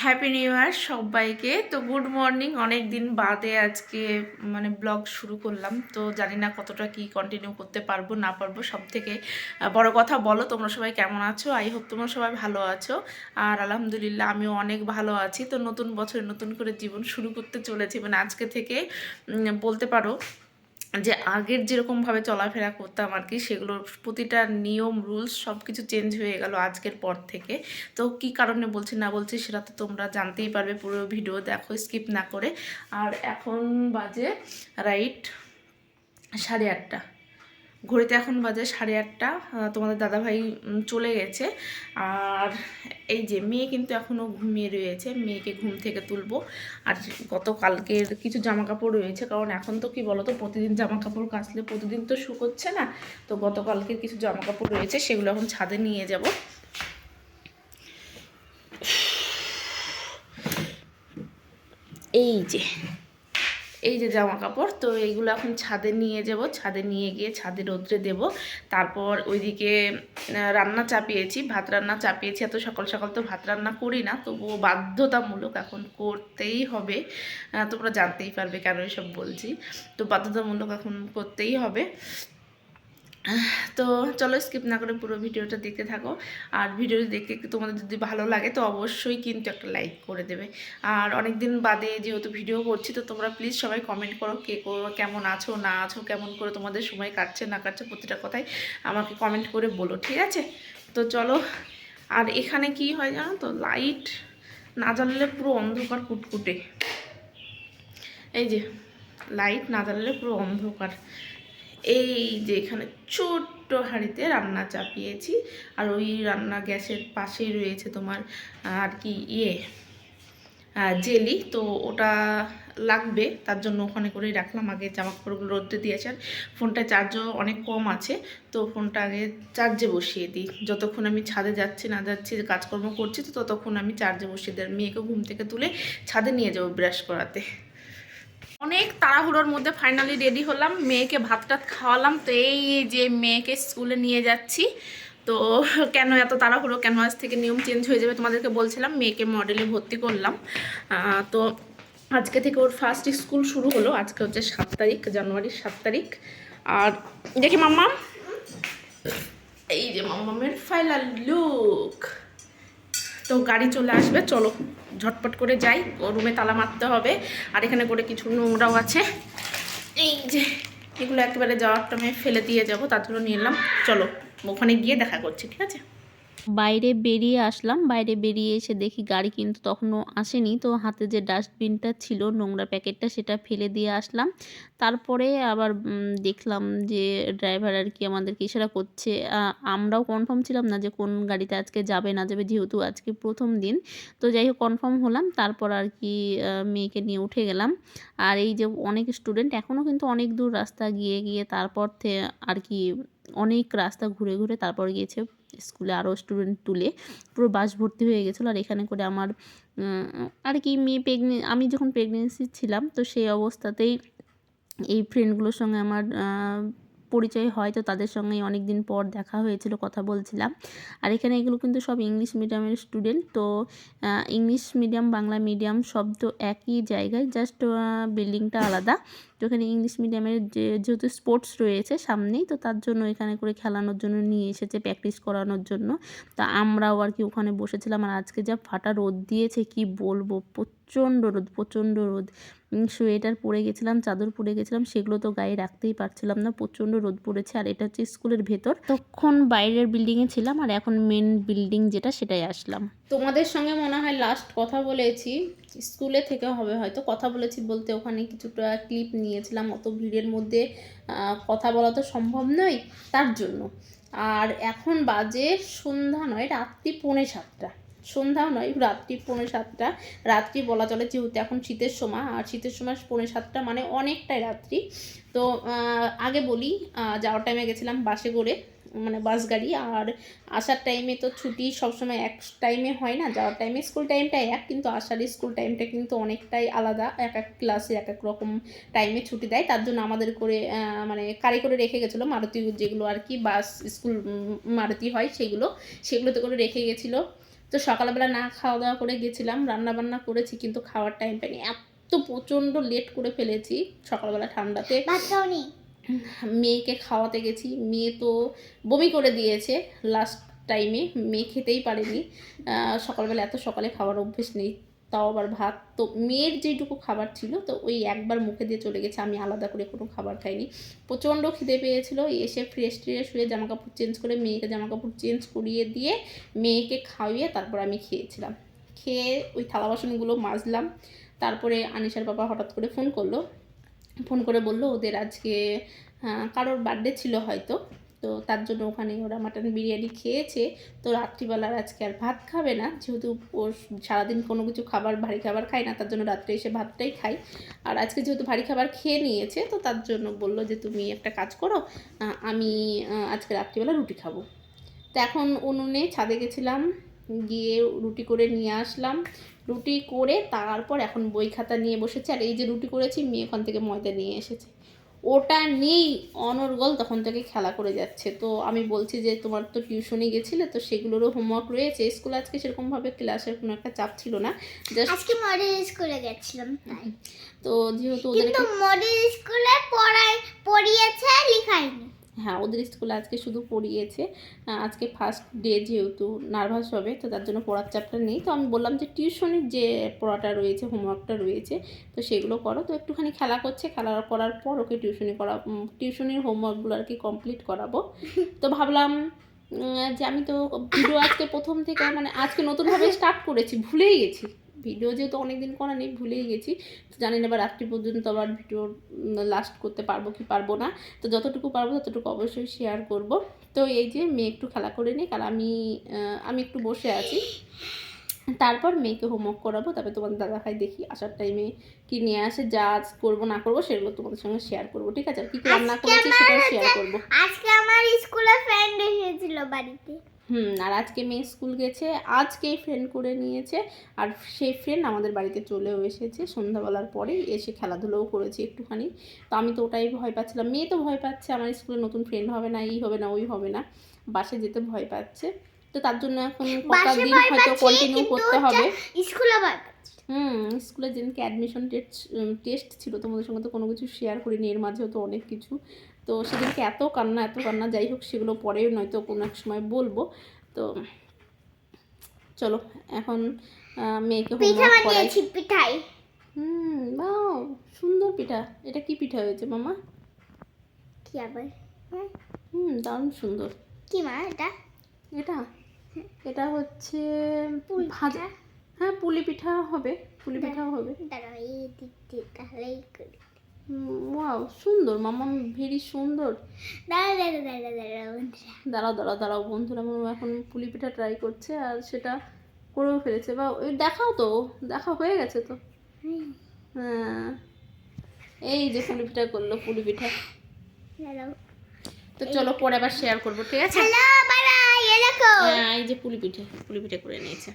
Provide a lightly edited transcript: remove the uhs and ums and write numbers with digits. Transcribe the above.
Happy new year সবাইকে। তো good morning. অনেক দিন বাদে আজকে ব্লগ শুরু করলাম। তো জানি না কতটা কি কন্টিনিউ করতে পারবো না পারবো। সব থেকে বড় কথা বলো তোমরা সবাই কেমন আছো। আই হোপ তোমরা সবাই ভালো আছো। আর আলহামদুলিল্লাহ আমিও অনেক ভালো আছি। তো নতুন বছর নতুন করে জীবন শুরু করতে চলেছি, আজকে থেকে বলতে পারো যে আগের যেরকমভাবে চলাফেরা করতাম আর কি, সেগুলোর প্রতিটা নিয়ম রুলস সব কিছু চেঞ্জ হয়ে গেল আজকের পর থেকে। তো কি কারণে বলছি না বলছি সেটা তো তোমরা জানতেই পারবে, পুরো ভিডিও দেখো স্কিপ না করে। আর এখন বাজে রাইট 8:30। ঘড়িতে এখন বাজে 8:30। তোমাদের দাদাভাই চলে গেছে। আর এই যে মেয়ে কিন্তু এখনও ঘুমিয়ে রয়েছে, মেয়েকে ঘুম থেকে তুলবো। আর গতকালকের কিছু জামা কাপড় রয়েছে, কারণ এখন তো কি বলো তো, প্রতিদিন জামা কাপড় কাচলে প্রতিদিন তো শুকোচ্ছে না। তো গতকালকের কিছু জামা কাপড় রয়েছে, সেগুলো এখন ছাদে নিয়ে যাব। এই যে জামা কাপড়, তো এইগুলো এখন ছাদে নিয়ে যাব। ছাদে নিয়ে গিয়ে ছাদে রোদ্রে দেব। তারপর ওইদিকে রান্না চাপিয়েছি, ভাত রান্না চাপিয়েছি। এত সকাল সকাল তো ভাত রান্না করি না, তবুও বাধ্যতামূলক এখন করতেই হবে। তোমরা জানতেই পারবে কেন এসব বলছি। তো বাধ্যতামূলক এখন করতেই হবে। তো চলো স্কিপ না করে পুরো ভিডিওটা দেখতে থাকো। আর ভিডিওটি দেখতে তোমাদের যদি ভালো লাগে তো অবশ্যই কিন্তু একটা লাইক করে দেবে। আর অনেক দিন বাদে যেহেতু ভিডিও করছি, তো তোমরা প্লিজ সবাই কমেন্ট করো, কে কেমন আছো না আছো, কেমন করে তোমাদের সময় কাটছে না কাটছে, প্রতিটা কথাই আমাকে কমেন্ট করে বলো, ঠিক আছে? তো চলো। আর এখানে কি হয় জানো তো, লাইট না জ্বাললে পুরো অন্ধকার কুটকুটে। এই যে লাইট না জ্বাললে পুরো অন্ধকার। এই যে এখানে ছোট্ট হাঁড়িতে রান্না চাপিয়েছি। আর ওই রান্না গ্যাসের পাশেই রয়েছে তোমার আর কি জেলি। তো ওটা লাগবে, তার জন্য ওখানে করেই রাখলাম। আগে জামা কাপড়গুলো রোদ্রে দিয়েছে। আর ফোনটায় চার্জও অনেক কম আছে, তো ফোনটা আগে চার্জে বসিয়ে দিই। যতক্ষণ আমি ছাদে যাচ্ছি না যাচ্ছি কাজকর্ম করছি, তো ততক্ষণ আমি চার্জে বসিয়ে দিই। আর মেয়েকে ঘুম থেকে তুলে ছাদে নিয়ে যাবো ব্রাশ করাতে। অনেক তাড়াহুড়োর মধ্যে ফাইনালি রেডি হলাম, মেয়েকে ভাত টাত খাওয়ালাম। তো এই যে মেয়েকে স্কুলে নিয়ে যাচ্ছি। তো কেন এত তাড়াহুড়ো, কেন আজ থেকে নিয়ম চেঞ্জ হয়ে যাবে তোমাদেরকে বলছিলাম। মেয়েকে মডেলে ভর্তি করলাম। তো আজকে থেকে ওর ফার্স্ট স্কুল শুরু হলো। আজকে হচ্ছে 7 তারিখ, জানুয়ারির 7 তারিখ। আর দেখি মাম্মাম, এই যে মাম্মামের ফাইনাল লুক। তো গাড়ি চলে আসবে, চলো ঝটপট করে যাই। ও রুমে তালা মারতে হবে। আর এখানে করে কিছু নোংরাও আছে, এই যে এগুলো একেবারে যাওয়ার টাইমে ফেলে দিয়ে যাব, তার জন্য নিয়ে এলাম। চলো ওখানে গিয়ে দেখা করছি, ঠিক আছে? বাইরে বেরিয়ে আসলাম। বাইরে বেরিয়ে এসে দেখি গাড়ি কিন্তু তখনও আসেনি। তো হাতে যে ডাস্টবিনটা ছিল, নোংরা প্যাকেটটা, সেটা ফেলে দিয়ে আসলাম। তারপরে আবার দেখলাম যে ড্রাইভার আর কি আমাদেরকে ইশারা করছে। আমরাও কনফার্ম ছিলাম না যে কোন গাড়িতে আজকে যাবে না যাবে, যেহেতু আজকে প্রথম দিন। তো যাই হোক কনফার্ম হলাম। তারপর আর কি মেয়েকে নিয়ে উঠে গেলাম। আর এই যে অনেক স্টুডেন্ট এখনও কিন্তু অনেক দূর রাস্তা গিয়ে গিয়ে তারপর আর কি অনেক রাস্তা ঘুরে ঘুরে তারপর গিয়েছে স্কুলে। আরও স্টুডেন্ট তুলে পুরো বাস ভর্তি হয়ে গেছিলো। আর এখানে করে আমার আর কি মেয়ে আমি যখন প্রেগনেন্সি ছিলাম, তো সেই অবস্থাতেই এই ফ্রেন্ডগুলোর সঙ্গে আমার পরিচয় হয়। তো তাদের সঙ্গেই অনেক দিন পর দেখা হয়েছিল, কথা বলছিলাম। আর এখানে এগুলো কিন্তু সব ইংলিশ মিডিয়ামের স্টুডেন্ট। তো ইংলিশ মিডিয়াম বাংলা মিডিয়াম সব তো একই জায়গায়, জাস্ট বিল্ডিংটা আলাদা। তো এখানে ইংলিশ মিডিয়ামের যেহেতু স্পোর্টস রয়েছে সামনেই, তো তার জন্য এখানে করে খেলানোর জন্য নিয়ে এসেছে, প্র্যাকটিস করানোর জন্য। তা আমরাও আর কি ওখানে বসেছিলাম। আর আজকে যা ফাটা রোদ দিয়েছে কি বলবো, প্রচণ্ড রোদ প্রচণ্ড রোদ। সোয়েটার পরে গেছিলাম, চাদর পরে গেছিলাম, সেগুলো তো গায়ে রাখতেই পারছিলাম না, প্রচণ্ড রোদ পড়েছে। আর এটা হচ্ছে স্কুলের ভেতর। তখন বাইরের বিল্ডিংয়ে ছিলাম, আর এখন মেন বিল্ডিং যেটা সেটাই আসলাম। তোমাদের সঙ্গে মনে হয় লাস্ট কথা বলেছি স্কুলে থেকে হবে, হয়তো কথা বলেছি বলতে ওখানে কিছুটা ক্লিপ নিয়েছিলাম। অত ভিড়ের মধ্যে কথা বলা তো সম্ভব নয়, তার জন্য। আর এখন বাজে সন্ধ্যা নয়, রাত্রি 6:45। সন্ধ্যাও নয়, রাত্রি 6:45। রাত্রি বলা চলে, যেহেতু এখন শীতের সময়। আর শীতের সময় 6:45 মানে অনেকটাই রাত্রি। তো আগে বলি, যাওয়ার টাইমে গেছিলাম বাসে করে, মানে বাস গাড়ি। আর আসার টাইমে তো ছুটি সবসময় এক টাইমে হয় না। যাওয়ার টাইমে স্কুল টাইমটা এক, কিন্তু আসার স্কুল টাইমটা কিন্তু অনেকটাই আলাদা। এক এক ক্লাসে এক এক রকম টাইমে ছুটি দেয়। তার জন্য আমাদের করে মানে কারি করে রেখে গেছিলো, মারুতি যেগুলো আর কি বাস স্কুল মারুতি হয়, সেগুলোতে করে রেখে গেছিলো। তো তো সকালবেলা না খাওয়া দাওয়া করে গেছিলাম, রান্না বান্না করেছি কিন্তু খাওয়ার টাইম পাইনি, এত প্রচণ্ড লেট করে ফেলেছি সকালবেলা ঠান্ডাতে। মেয়েকে খাওয়াতে গেছি, মেয়ে তো বমি করে দিয়েছে লাস্ট টাইমে, মেয়ে খেতেই পারেনি। সকালবেলা এত সকালে খাওয়ার অভ্যেস নেই, তাও আবার ভাত। তো মেয়ের যেটুকু খাবার ছিল তো ওই একবার মুখে দিয়ে চলে গেছে, আমি আলাদা করে কোনো খাবার খাইনি। প্রচণ্ড খিদে পেয়েছিল, এসে ফ্রেশ ট্রেশ হয়ে জামাকাপড় চেঞ্জ করে মেয়েকে জামাকাপড় চেঞ্জ করিয়ে দিয়ে মেয়েকে খাইয়ে তারপর আমি খেয়েছিলাম। খেয়ে ওই থালা বাসনগুলো মাজলাম। তারপরে আনিশার বাবা হঠাৎ করে ফোন করে বললো ওদের আজকে কারোর বার্থডে ছিল হয়তো, তো তার জন্য ওখানে ওরা মাটন বিরিয়ানি খেয়েছে। তো রাত্রিবেলার আজকে আর ভাত খাবে না, যেহেতু ও সারাদিন কোনো কিছু ভারী খাবার খায় না, তার জন্য রাত্রে এসে ভাতটাই খাই। আর আজকে যেহেতু ভারী খাবার খেয়ে নিয়েছে, তো তার জন্য বললো যে তুমি একটা কাজ করো, আমি আজকে রাত্রিবেলা রুটি খাবো। তো এখন উনুনে ছাদে গেছিলাম, গিয়ে রুটি করে নিয়ে আসলাম। রুটি করে তারপর এখন বই খাতা নিয়ে বসেছে। আর এই যে রুটি করেছি, মেয়ে ওখান থেকে ময়দা নিয়ে এসেছে, ওটা নিয়েই অনর্গল তখন থেকে খেলা করে যাচ্ছে। তো আমি বলছি যে তোমার তো টিউশনে গেছিলে, তো সেগুলোরও হোমওয়ার্ক রয়েছে। স্কুলে আজকে সেরকমভাবে ক্লাসের কোনো একটা চাপ ছিল না, জাস্ট আজকে মডেল স্কুলে গেছিলাম তাই। তো যেহেতু ওদের কিন্তু মডেল স্কুলে পড়িয়েছে লিখায়নি। হ্যাঁ, ওদের স্কুলে আজকে শুধু পড়িয়েছে। আজকে ফার্স্ট ডে, যেহেতু নার্ভাস হবে, তো তার জন্য পড়ার চাপটা নেই। তো আমি বললাম যে টিউশনির যে পড়াটা রয়েছে, হোমওয়ার্কটা রয়েছে, তো সেগুলো করো। তো একটুখানি খেলা করছে, খেলা করার পর ওকে টিউশনির হোমওয়ার্কগুলো আর কি কমপ্লিট করাবো। তো ভাবলাম যে আমি তো ভিডিও আজকে প্রথম থেকে মানে আজকে নতুনভাবে স্টার্ট করেছি, ভুলেই গেছি ভিডিও, যেহেতু অনেকদিন করা নেই, ভুলেই গেছি। তো জানি না এবার রাত্রি পর্যন্ত আবার ভিডিও লাস্ট করতে পারবো কি পারবো না। তো যতটুকু পারবো ততটুকু অবশ্যই শেয়ার করব। তো এই যে মেয়ে একটু খেলা করে নিই, কারণ আমি একটু বসে আছি, তারপর মেয়েকে হোমওয়ার্ক করাবো। তারপরে তোমাদের দাদাভাই দেখি আসার টাইমে কি নিয়ে আসে, যা করবো না করবো সেগুলো তোমাদের সঙ্গে শেয়ার করবো, ঠিক আছে? আর কি রান্না করেছি সেটাও শেয়ার করবো। আজকে আমার স্কুলে ফ্রেন্ড এসেছিল বাড়িতে। আর আজকে মেয়ে স্কুল গেছে, আজকেই ফ্রেন্ড করে নিয়েছে। আর সেই ফ্রেন্ড আমাদের বাড়িতে চলেও এসেছে সন্ধ্যাবেলার পরেই, এসে খেলাধুলোও করেছে একটুখানি। তো আমি তো ওটাই ভয় পাচ্ছিলাম, মেয়ে তো ভয় পাচ্ছে আমার স্কুলে নতুন ফ্রেন্ড হবে না, এই হবে না ওই হবে না, বাসে যেতে ভয় পাচ্ছে। তো তার জন্য এখন কটা দিন হয়তো কন্টিনিউ করতে হবে। স্কুলে ভয় পাচ্ছে। স্কুলে যেদিনকে অ্যাডমিশন টেস্ট ছিল, তোমাদের সঙ্গে তো কোনো কিছু শেয়ার করিনি, এর মাঝেও তো অনেক কিছু। তো সেদিনকে এত কান্না, যাই হোক সেগুলো পরেও নয়তো কোনো এক সময় বলবো। তো চলো এখন মেয়েকে হোমওয়ার্ক করাই। পিঠাই বাও, সুন্দর পিঠা। এটা কি পিঠা হয়েছে মামা? কি আবার? দারুণ সুন্দর। কি মা এটা হচ্ছে ভাজা। হ্যাঁ, পুলি পিঠাও হবে। দাঁড়াও এই দিক দিয়ে তাহলেই করি। ওয়াও, সুন্দর মামা, ভেরি সুন্দর। দাঁড়াও বন্ধুরা, মামা এখন পুলি পিঠা ট্রাই করছে, আর সেটা করেও ফেলেছে। বা ওই দেখা হয়ে গেছে তো। হ্যাঁ, এই যে পুলি পিঠা করলো, পুলি পিঠা। তো চলো পরে আবার শেয়ার করবো, ঠিক আছে? Hello bye bye. এই দেখো, এই যে পুলি পিঠা করে নিয়েছে।